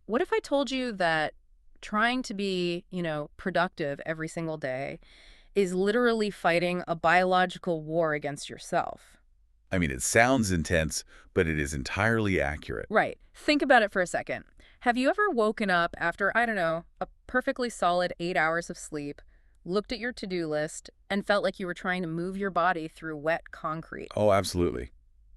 What if I told you that trying to be, productive every single day is literally fighting a biological war against yourself? I mean, it sounds intense, but it is entirely accurate. Right. Think about it for a second. Have you ever woken up after, I don't know, a perfectly solid 8 hours of sleep, looked at your to-do list, and felt like you were trying to move your body through wet concrete? Oh, absolutely.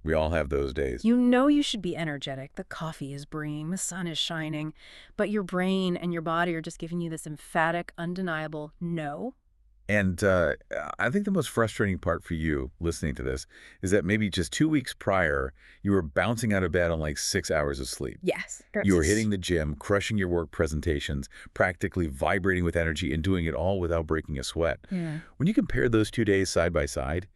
We all have those days. You know you should be energetic. The coffee is brewing, the sun is shining, but your brain and your body are just giving you this emphatic, undeniable no. And I think the most frustrating part for you listening to this is that maybe just 2 weeks prior, you were bouncing out of bed on like 6 hours of sleep. Yes. You were hitting the gym, crushing your work presentations, practically vibrating with energy and doing it all without breaking a sweat. Yeah. When you compare those 2 days side by side,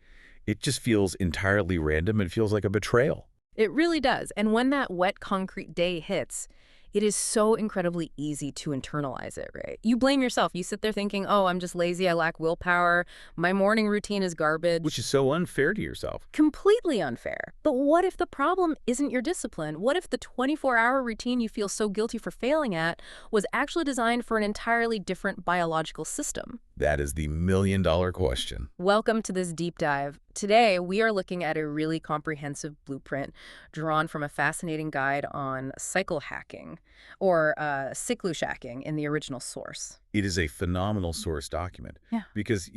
it just feels entirely random and feels like a betrayal. It really does. And when that wet concrete day hits, it is so incredibly easy to internalize it, right? You blame yourself. You sit there thinking, oh, I'm just lazy. I lack willpower. My morning routine is Which garbage. is so unfair to yourself. Completely unfair. But what if the problem isn't your discipline? What if the 24-hour routine you feel so guilty for failing at was actually designed for an entirely different biological system? That is the million-dollar question. Welcome to this deep dive. Today, we are looking at a really comprehensive blueprint drawn from a fascinating guide on cycle hacking, or cyclushacking in the original source. It is a phenomenal source document Yeah. because,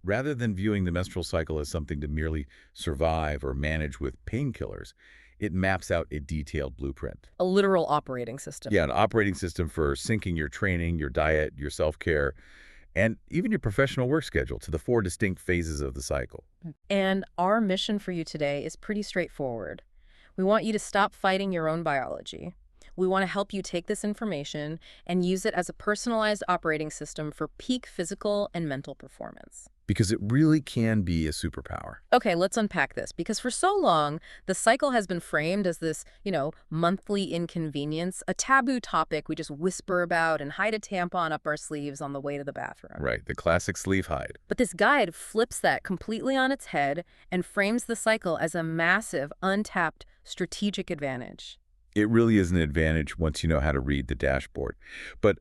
rather than viewing the menstrual cycle as something to merely survive or manage with painkillers, it maps out a detailed blueprint. A literal operating system. Yeah, an operating system for syncing your training, your diet, your self-care, and even your professional work schedule to the 4 distinct phases of the cycle. And our mission for you today is pretty straightforward. We want you to stop fighting your own biology. We want to help you take this information and use it as a personalized operating system for peak physical and mental performance. Because it really can be a superpower. Okay, let's unpack this because for so long, the cycle has been framed as this, monthly inconvenience, a taboo topic we just whisper about and hide a tampon up our sleeves on the way to the bathroom. Right, the classic sleeve hide. But this guide flips that completely on its head and frames the cycle as a massive, untapped strategic advantage. It really is an advantage once you know how to read the dashboard. But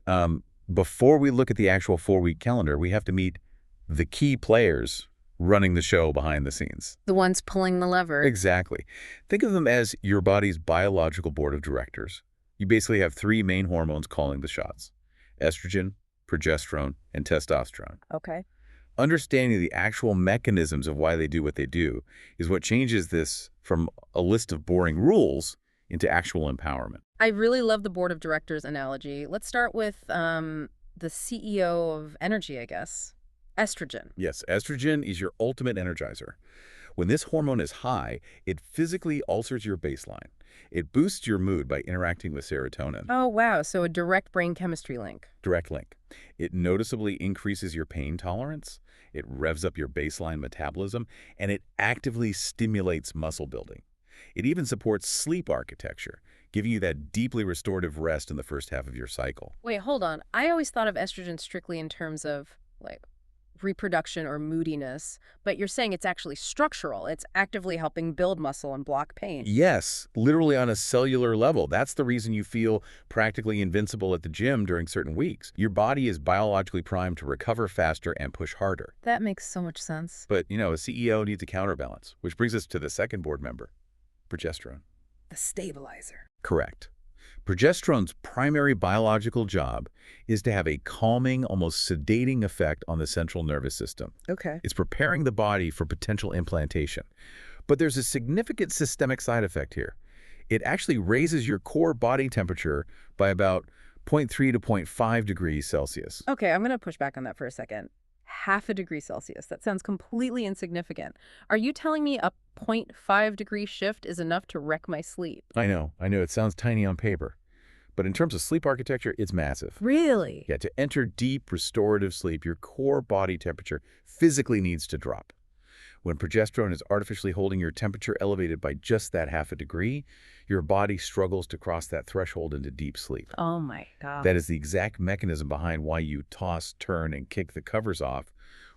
before we look at the actual 4-week calendar, we have to meet the key players running the show behind the scenes. The ones pulling the lever. Exactly. Think of them as your body's biological board of directors. You basically have 3 main hormones calling the shots: estrogen, progesterone, and testosterone. Okay. Understanding the actual mechanisms of why they do what they do is what changes this from a list of boring rules into actual empowerment. I really love the board of directors analogy. Let's start with the CEO of energy, I guess. Estrogen. Yes, estrogen is your ultimate energizer. When this hormone is high, it physically alters your baseline. It boosts your mood by interacting with serotonin. Oh, wow. So a direct brain chemistry link. Direct link. It noticeably increases your pain tolerance, it revs up your baseline metabolism, and it actively stimulates muscle building. It even supports sleep architecture, giving you that deeply restorative rest in the first half of your cycle. Wait, hold on. I always thought of estrogen strictly in terms of, like, reproduction or moodiness, but you're saying it's actually structural. It's actively helping build muscle and block pain. Yes, literally on a cellular level. That's the reason you feel practically invincible at the gym during certain weeks. Your body is biologically primed to recover faster and push harder. That makes so much sense. But, a CEO needs a counterbalance, which brings us to the second board member, progesterone. The stabilizer. Correct. Progesterone's primary biological job is to have a calming, almost sedating effect on the central nervous system. Okay. It's preparing the body for potential implantation. But there's a significant systemic side effect here. It actually raises your core body temperature by about zero point 0.3 to zero point 0.5 degrees Celsius. Okay, I'm going to push back on that for a second. Half a degree Celsius. That sounds completely insignificant. Are you telling me a 0.5 degree shift is enough to wreck my sleep? I know, it sounds tiny on paper. But in terms of sleep architecture, it's massive. Really? Yeah, to enter deep restorative sleep, your core body temperature physically needs to drop. When progesterone is artificially holding your temperature elevated by just that half a degree, your body struggles to cross that threshold into deep sleep. Oh my God. That is the exact mechanism behind why you toss, turn, and kick the covers off,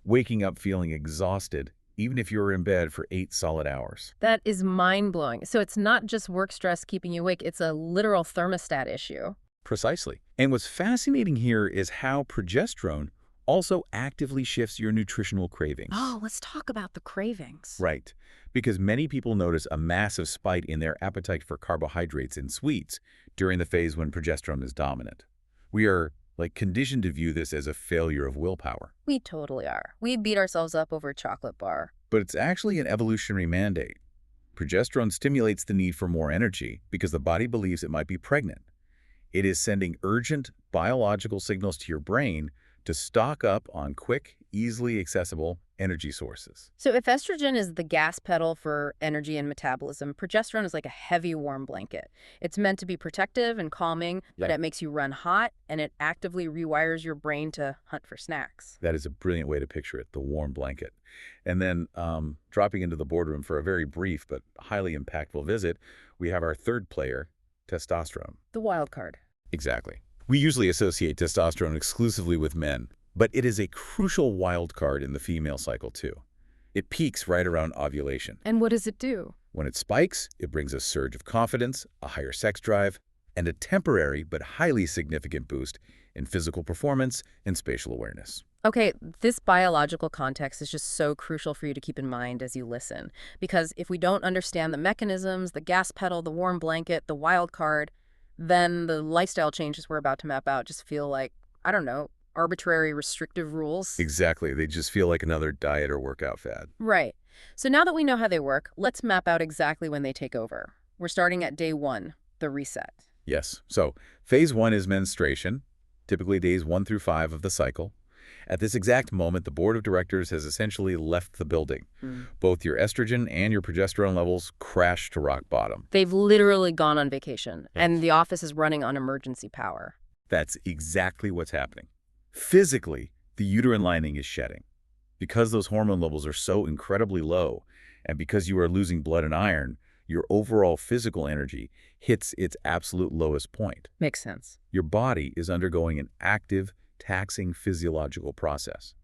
waking up feeling exhausted, even if you're in bed for 8 solid hours. That is mind-blowing. So it's not just work stress keeping you awake, it's a literal thermostat issue. Precisely. And what's fascinating here is how progesterone also actively shifts your nutritional cravings. Oh, let's talk about the cravings. Right. Because many people notice a massive spike in their appetite for carbohydrates and sweets during the phase when progesterone is dominant. We are, conditioned to view this as a failure of willpower. We totally are. We beat ourselves up over a chocolate bar. But it's actually an evolutionary mandate. Progesterone stimulates the need for more energy because the body believes it might be pregnant. It is sending urgent biological signals to your brain to stock up on quick, easily accessible energy sources. So if estrogen is the gas pedal for energy and metabolism, progesterone is like a heavy warm blanket. It's meant to be protective and calming, but Yeah. it makes you run hot, and it actively rewires your brain to hunt for snacks. That is a brilliant way to picture it, the warm blanket. And then dropping into the boardroom for a very brief but highly impactful visit, we have our third player, testosterone. The wild card. Exactly. We usually associate testosterone exclusively with men, but it is a crucial wild card in the female cycle too. It peaks right around ovulation. And what does it do? When it spikes, it brings a surge of confidence, a higher sex drive, and a temporary but highly significant boost in physical performance and spatial awareness. Okay, this biological context is just so crucial for you to keep in mind as you listen. Because if we don't understand the mechanisms, the gas pedal, the warm blanket, the wild card, then the lifestyle changes we're about to map out just feel like, I don't know, arbitrary restrictive rules. Exactly. They just feel like another diet or workout fad. Right. So now that we know how they work, let's map out exactly when they take over. We're starting at day 1, the reset. Yes. So phase 1 is menstruation, typically days 1 through 5 of the cycle. At this exact moment, the board of directors has essentially left the building. Both your estrogen and your progesterone levels crash to rock bottom. They've literally gone on vacation, Yes. and the office is running on emergency power. That's exactly what's happening. Physically, the uterine lining is shedding. Because those hormone levels are so incredibly low, and because you are losing blood and iron, your overall physical energy hits its absolute lowest point. Makes sense. Your body is undergoing an active, taxing physiological process.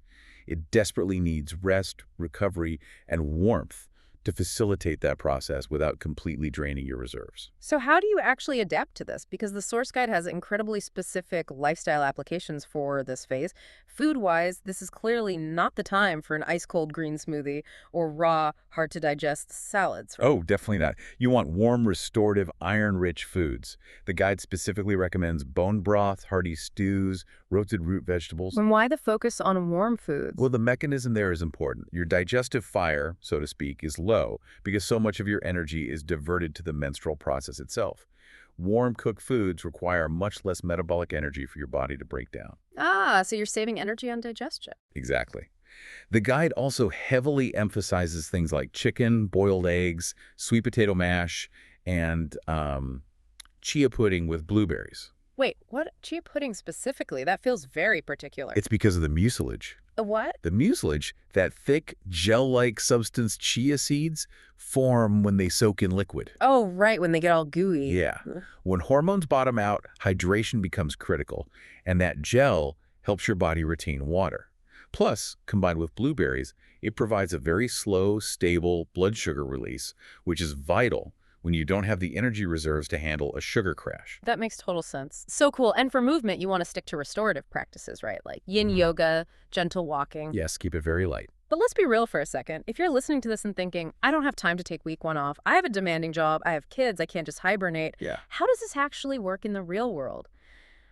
It desperately needs rest, recovery, and warmth to facilitate that process without completely draining your reserves. So how do you actually adapt to this? Because the source guide has incredibly specific lifestyle applications for this phase. Food-wise, this is clearly not the time for an ice-cold green smoothie or raw, hard-to-digest salads. Oh, definitely not. You want warm, restorative, iron-rich foods. The guide specifically recommends bone broth, hearty stews, roasted root vegetables. And why the focus on warm foods? Well, the mechanism there is important. Your digestive fire, so to speak, is low because so much of your energy is diverted to the menstrual process itself. Warm cooked foods require much less metabolic energy for your body to break down. So you're saving energy on digestion. Exactly. The guide also heavily emphasizes things like chicken, boiled eggs, sweet potato mash, and chia pudding with blueberries. Wait, what? Chia pudding specifically? That feels very particular. It's because of the mucilage. A what? The mucilage, that thick, gel-like substance chia seeds, form when they soak in liquid. Oh, right, when they get all gooey. Yeah. Ugh. When hormones bottom out, hydration becomes critical, and that gel helps your body retain water. Plus, combined with blueberries, it provides a very slow, stable blood sugar release, which is vital when you don't have the energy reserves to handle a sugar crash. That makes total sense. So cool. And for movement, you want to stick to restorative practices, right? Like yin yoga, gentle walking. Yes, keep it very light. But let's be real for a second. If you're listening to this and thinking, I don't have time to take week 1 off, I have a demanding job, I have kids, I can't just hibernate. Yeah. How does this actually work in the real world?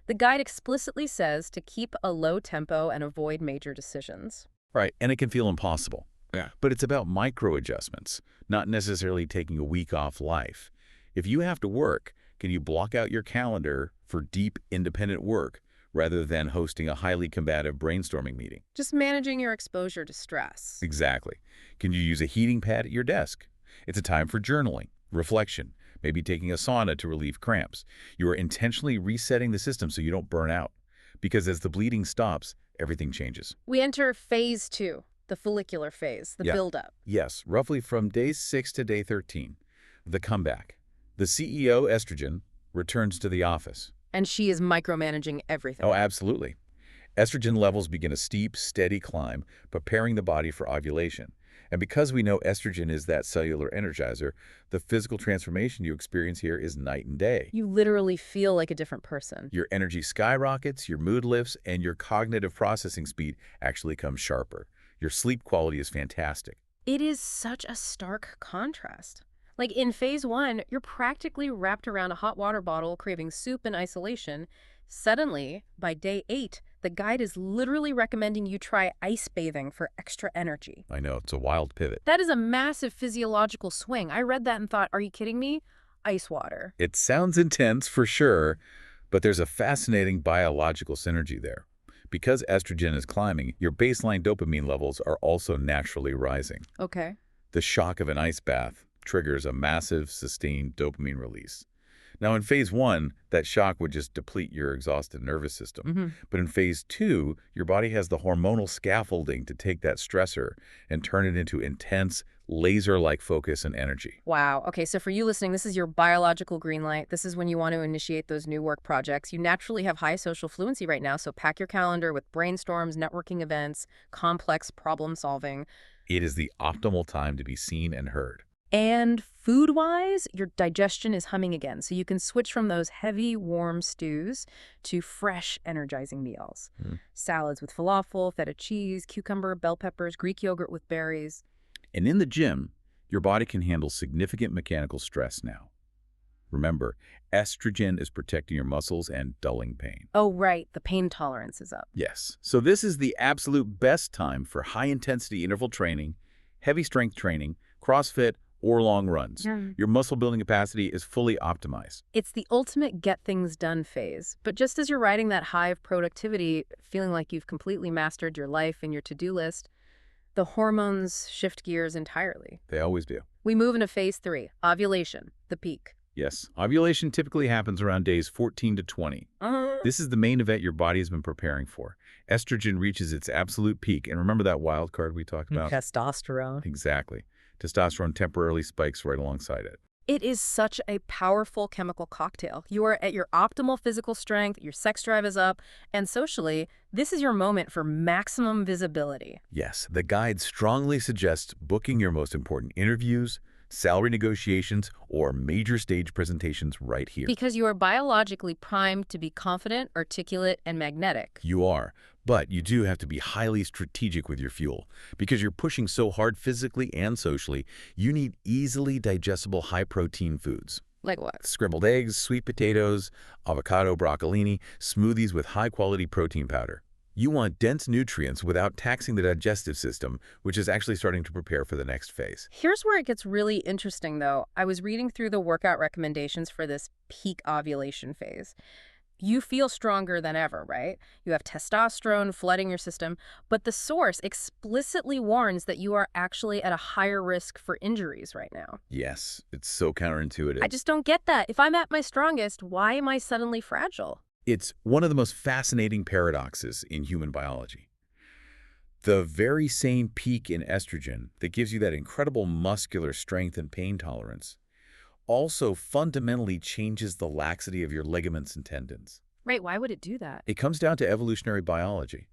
The guide explicitly says to keep a low tempo and avoid major decisions. Right, and it can feel impossible. Yeah. But it's about micro adjustments, not necessarily taking a week off life. If you have to work, can you block out your calendar for deep, independent work rather than hosting a highly combative brainstorming meeting? Just managing your exposure to stress. Exactly. Can you use a heating pad at your desk? It's a time for journaling, reflection, maybe taking a sauna to relieve cramps. You are intentionally resetting the system so you don't burn out. Because as the bleeding stops, everything changes. We enter phase 2. The follicular phase, the Yeah. buildup. Yes, roughly from day 6 to day 13. The comeback. The CEO, estrogen, returns to the office. And she is micromanaging everything. Oh, absolutely. Estrogen levels begin a steep, steady climb, preparing the body for ovulation. And because we know estrogen is that cellular energizer, the physical transformation you experience here is night and day. You literally feel like a different person. Your energy skyrockets, your mood lifts, and your cognitive processing speed actually comes sharper. Your sleep quality is fantastic. It is such a stark contrast. Like in phase 1, you're practically wrapped around a hot water bottle craving soup in isolation. Suddenly, by day 8, the guide is literally recommending you try ice bathing for extra energy. I know, it's a wild pivot. That is a massive physiological swing. I read that and thought, are you kidding me? Ice water. It sounds intense for sure, but there's a fascinating biological synergy there. Because estrogen is climbing, your baseline dopamine levels are also naturally rising. Okay. The shock of an ice bath triggers a massive, sustained dopamine release. Now, in phase 1, that shock would just deplete your exhausted nervous system. But in phase 2, your body has the hormonal scaffolding to take that stressor and turn it into intense, laser-like focus and energy. Wow. Okay, so for you listening, this is your biological green light. This is when you want to initiate those new work projects. You naturally have high social fluency right now, so pack your calendar with brainstorms, networking events, complex problem solving. It is the optimal time to be seen and heard. And food-wise, your digestion is humming again, so you can switch from those heavy, warm stews to fresh, energizing meals. Salads with falafel, feta cheese, cucumber, bell peppers, Greek yogurt with berries. And in the gym, your body can handle significant mechanical stress now. Remember, estrogen is protecting your muscles and dulling pain. Oh, right, the pain tolerance is up. Yes. So this is the absolute best time for high-intensity interval training, heavy strength training, CrossFit, or long runs. Your muscle building capacity is fully optimized. It's the ultimate get things done phase. But just as you're riding that high of productivity, feeling like you've completely mastered your life and your to-do list, the hormones shift gears entirely. They always do. We move into phase 3, ovulation, the peak. Yes, ovulation typically happens around days 14 to 20. This is the main event your body has been preparing for. Estrogen reaches its absolute peak, and remember that wild card we talked about? Testosterone. Exactly. Testosterone temporarily spikes right alongside it. It is such a powerful chemical cocktail. You are at your optimal physical strength, your sex drive is up, and socially, this is your moment for maximum visibility. Yes, the guide strongly suggests booking your most important interviews, salary negotiations, or major stage presentations right here. Because you are biologically primed to be confident, articulate, and magnetic. You are, but you do have to be highly strategic with your fuel. Because you're pushing so hard physically and socially, you need easily digestible high-protein foods. Like what? Scrambled eggs, sweet potatoes, avocado, broccolini, smoothies with high-quality protein powder. You want dense nutrients without taxing the digestive system, which is actually starting to prepare for the next phase. Here's where it gets really interesting, though. I was reading through the workout recommendations for this peak ovulation phase. You feel stronger than ever, right? You have testosterone flooding your system, but the source explicitly warns that you are actually at a higher risk for injuries right now. Yes, it's so counterintuitive. I just don't get that. If I'm at my strongest, why am I suddenly fragile? It's one of the most fascinating paradoxes in human biology. The very same peak in estrogen that gives you that incredible muscular strength and pain tolerance also fundamentally changes the laxity of your ligaments and tendons. Right, why would it do that? It comes down to evolutionary biology.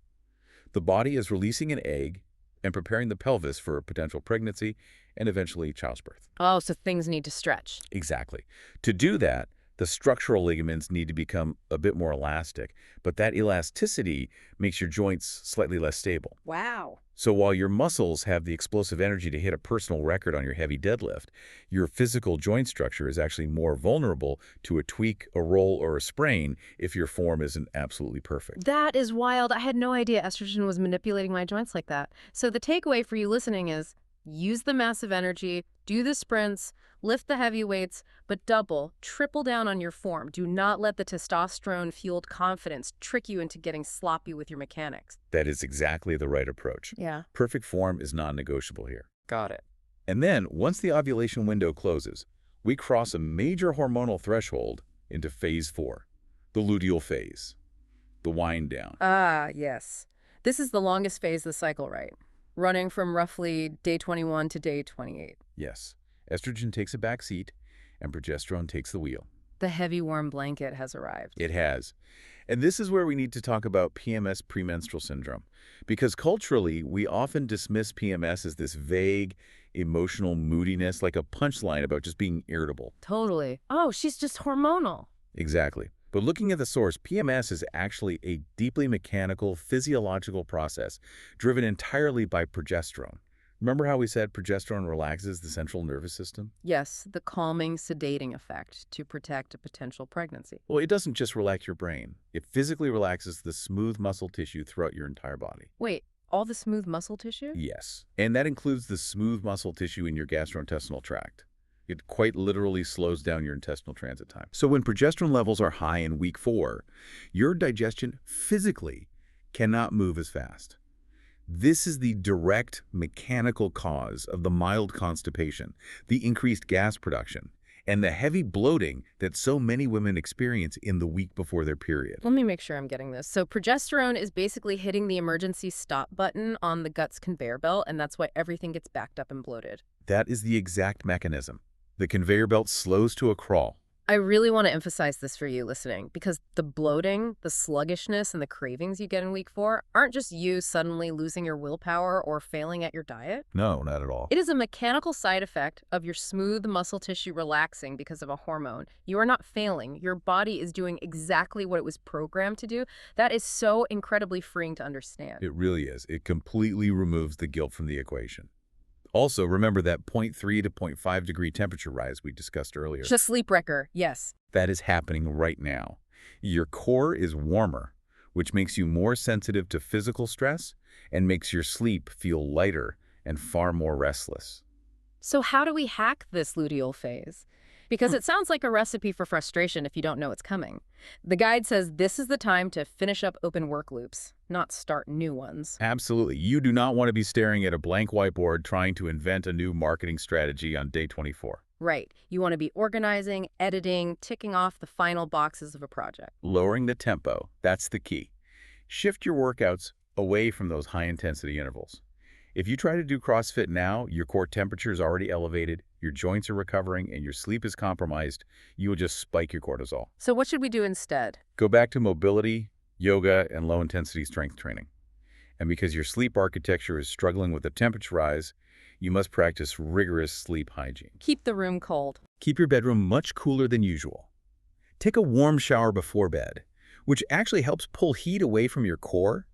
The body is releasing an egg and preparing the pelvis for a potential pregnancy and eventually childbirth. Oh, so things need to stretch. Exactly. To do that, the structural ligaments need to become a bit more elastic, but that elasticity makes your joints slightly less stable. Wow. So while your muscles have the explosive energy to hit a personal record on your heavy deadlift, your physical joint structure is actually more vulnerable to a tweak, a roll, or a sprain if your form isn't absolutely perfect. That is wild. I had no idea estrogen was manipulating my joints like that. So the takeaway for you listening is use the massive energy, do the sprints, lift the heavy weights, but double, triple down on your form. Do not let the testosterone-fueled confidence trick you into getting sloppy with your mechanics. That is exactly the right approach. Yeah. Perfect form is non-negotiable here. Got it. And then, once the ovulation window closes, we cross a major hormonal threshold into phase 4, the luteal phase, the wind down. Ah, yes. This is the longest phase of the cycle, right? Running from roughly day 21 to day 28. Yes, estrogen takes a back seat and progesterone takes the wheel. The heavy warm blanket has arrived. It has. And this is where we need to talk about PMS premenstrual syndrome. Because culturally, we often dismiss PMS as this vague, emotional moodiness, like a punchline about just being irritable. Totally. Oh, she's just hormonal. Exactly. But looking at the source, PMS is actually a deeply mechanical, physiological process driven entirely by progesterone. Remember how we said progesterone relaxes the central nervous system? Yes, the calming, sedating effect to protect a potential pregnancy. Well, it doesn't just relax your brain. It physically relaxes the smooth muscle tissue throughout your entire body. Wait, all the smooth muscle tissue? Yes. And that includes the smooth muscle tissue in your gastrointestinal tract. It quite literally slows down your intestinal transit time. So when progesterone levels are high in week 4, your digestion physically cannot move as fast. This is the direct mechanical cause of the mild constipation, the increased gas production, and the heavy bloating that so many women experience in the week before their period. Let me make sure I'm getting this. So progesterone is basically hitting the emergency stop button on the gut's conveyor belt, and that's why everything gets backed up and bloated. That is the exact mechanism. The conveyor belt slows to a crawl. I really want to emphasize this for you listening, because the bloating, the sluggishness, and the cravings you get in week 4 aren't just you suddenly losing your willpower or failing at your diet. No, not at all. It is a mechanical side effect of your smooth muscle tissue relaxing because of a hormone. You are not failing. Your body is doing exactly what it was programmed to do. That is so incredibly freeing to understand. It really is. It completely removes the guilt from the equation. Also, remember that 0.3 to 0.5 degree temperature rise we discussed earlier. Just sleep wrecker, yes. That is happening right now. Your core is warmer, which makes you more sensitive to physical stress and makes your sleep feel lighter and far more restless. So how do we hack this luteal phase? Because it sounds like a recipe for frustration if you don't know it's coming. The guide says this is the time to finish up open work loops, not start new ones. Absolutely. You do not want to be staring at a blank whiteboard trying to invent a new marketing strategy on day 24. Right. You want to be organizing, editing, ticking off the final boxes of a project. Lowering the tempo, that's the key. Shift your workouts away from those high-intensity intervals. If you try to do CrossFit now, your core temperature is already elevated, your joints are recovering, and your sleep is compromised, you will just spike your cortisol. So what should we do instead? Go back to mobility, yoga, and low-intensity strength training. And because your sleep architecture is struggling with the temperature rise, you must practice rigorous sleep hygiene. Keep the room cold. Keep your bedroom much cooler than usual. Take a warm shower before bed, which actually helps pull heat away from your core,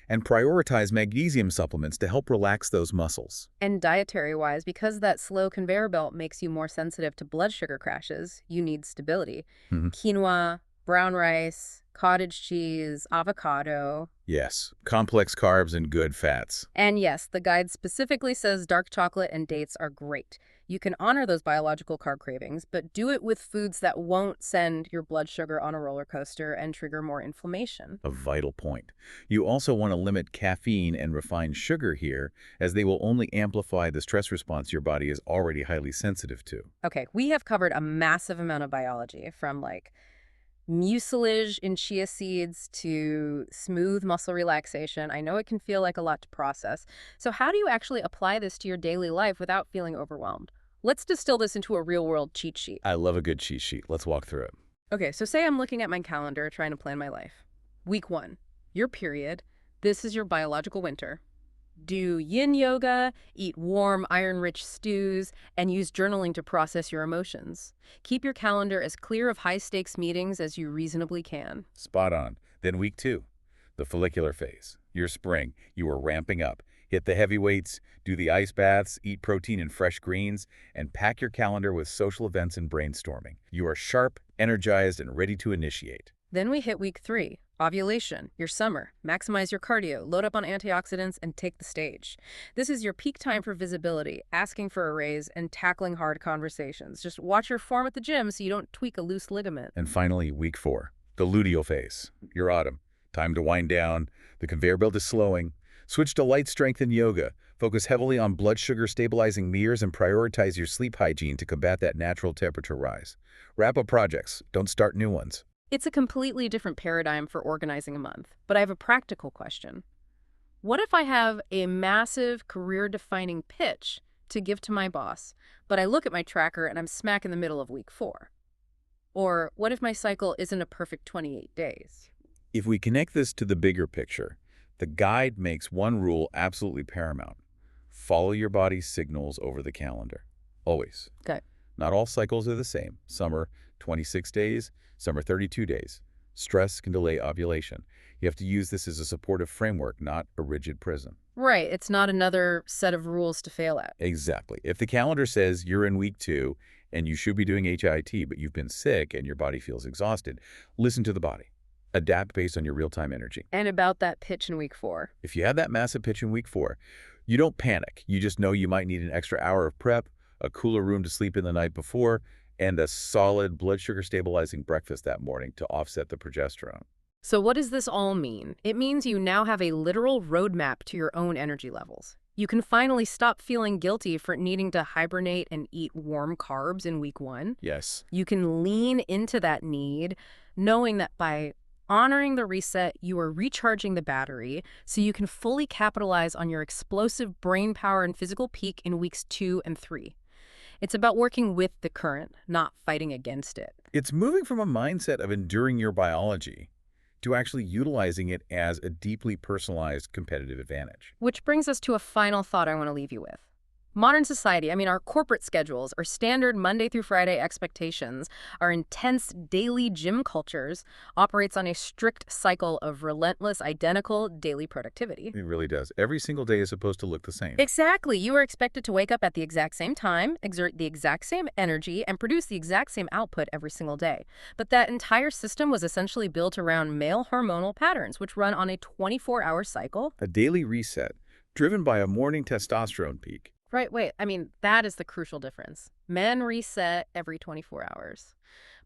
and prioritize magnesium supplements to help relax those muscles. And dietary-wise, because that slow conveyor belt makes you more sensitive to blood sugar crashes, you need stability. Quinoa, brown rice, cottage cheese, avocado. Yes, complex carbs and good fats. And yes, the guide specifically says dark chocolate and dates are great. You can honor those biological carb cravings, but do it with foods that won't send your blood sugar on a roller coaster and trigger more inflammation. A vital point. You also want to limit caffeine and refined sugar here, as they will only amplify the stress response your body is already highly sensitive to. Okay, we have covered a massive amount of biology, from like mucilage in chia seeds to smooth muscle relaxation. I know it can feel like a lot to process. So how do you actually apply this to your daily life without feeling overwhelmed? Let's distill this into a real-world cheat sheet. I love a good cheat sheet. Let's walk through it. Okay, so say I'm looking at my calendar trying to plan my life. Week 1, your period. This is your biological winter. Do yin yoga, eat warm, iron-rich stews, and use journaling to process your emotions. Keep your calendar as clear of high-stakes meetings as you reasonably can. Spot on. Then week 2, the follicular phase. Your spring. You are ramping up. Hit the heavy weights, do the ice baths, eat protein and fresh greens, and pack your calendar with social events and brainstorming. You are sharp, energized, and ready to initiate. Then we hit week 3, ovulation, your summer. Maximize your cardio, load up on antioxidants, and take the stage. This is your peak time for visibility, asking for a raise, and tackling hard conversations. Just watch your form at the gym so you don't tweak a loose ligament. And finally, week 4, the luteal phase. Your autumn. Time to wind down. The conveyor belt is slowing. Switch to light strength and yoga. Focus heavily on blood sugar stabilizing meals and prioritize your sleep hygiene to combat that natural temperature rise. Wrap up projects. Don't start new ones. It's a completely different paradigm for organizing a month, but I have a practical question. What if I have a massive career-defining pitch to give to my boss, but I look at my tracker and I'm smack in the middle of week 4? Or what if my cycle isn't a perfect 28 days? If we connect this to the bigger picture, the guide makes one rule absolutely paramount. Follow your body's signals over the calendar. Always. Okay. Not all cycles are the same. Some are 26 days, some are 32 days. Stress can delay ovulation. You have to use this as a supportive framework, not a rigid prison. Right, it's not another set of rules to fail at. Exactly. If the calendar says you're in week 2 and you should be doing HIT, but you've been sick and your body feels exhausted, listen to the body. Adapt based on your real-time energy. And about that pitch in week 4. If you have that massive pitch in week 4, you don't panic. You just know you might need an extra hour of prep, a cooler room to sleep in the night before, and a solid blood sugar stabilizing breakfast that morning to offset the progesterone. So what does this all mean? It means you now have a literal roadmap to your own energy levels. You can finally stop feeling guilty for needing to hibernate and eat warm carbs in week 1. Yes. You can lean into that need, knowing that by honoring the reset, you are recharging the battery so you can fully capitalize on your explosive brain power and physical peak in weeks 2 and 3. It's about working with the current, not fighting against it. It's moving from a mindset of enduring your biology to actually utilizing it as a deeply personalized competitive advantage. Which brings us to a final thought I want to leave you with. Modern society, our corporate schedules, our standard Monday through Friday expectations, our intense daily gym cultures operates on a strict cycle of relentless, identical daily productivity. It really does. Every single day is supposed to look the same. Exactly. You are expected to wake up at the exact same time, exert the exact same energy, and produce the exact same output every single day. But that entire system was essentially built around male hormonal patterns, which run on a 24-hour cycle. A daily reset driven by a morning testosterone peak. Right, wait, that is the crucial difference. Men reset every 24 hours.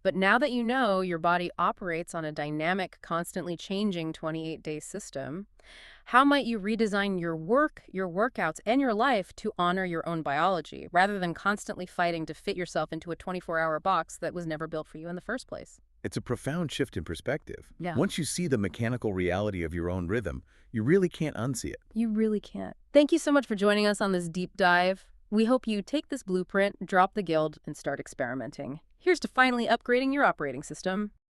But now that you know your body operates on a dynamic, constantly changing 28-day system, how might you redesign your work, your workouts, and your life to honor your own biology, rather than constantly fighting to fit yourself into a 24-hour box that was never built for you in the first place? It's a profound shift in perspective. Yeah. Once you see the mechanical reality of your own rhythm, you really can't unsee it. You really can't. Thank you so much for joining us on this deep dive. We hope you take this blueprint, drop the guild, and start experimenting. Here's to finally upgrading your operating system.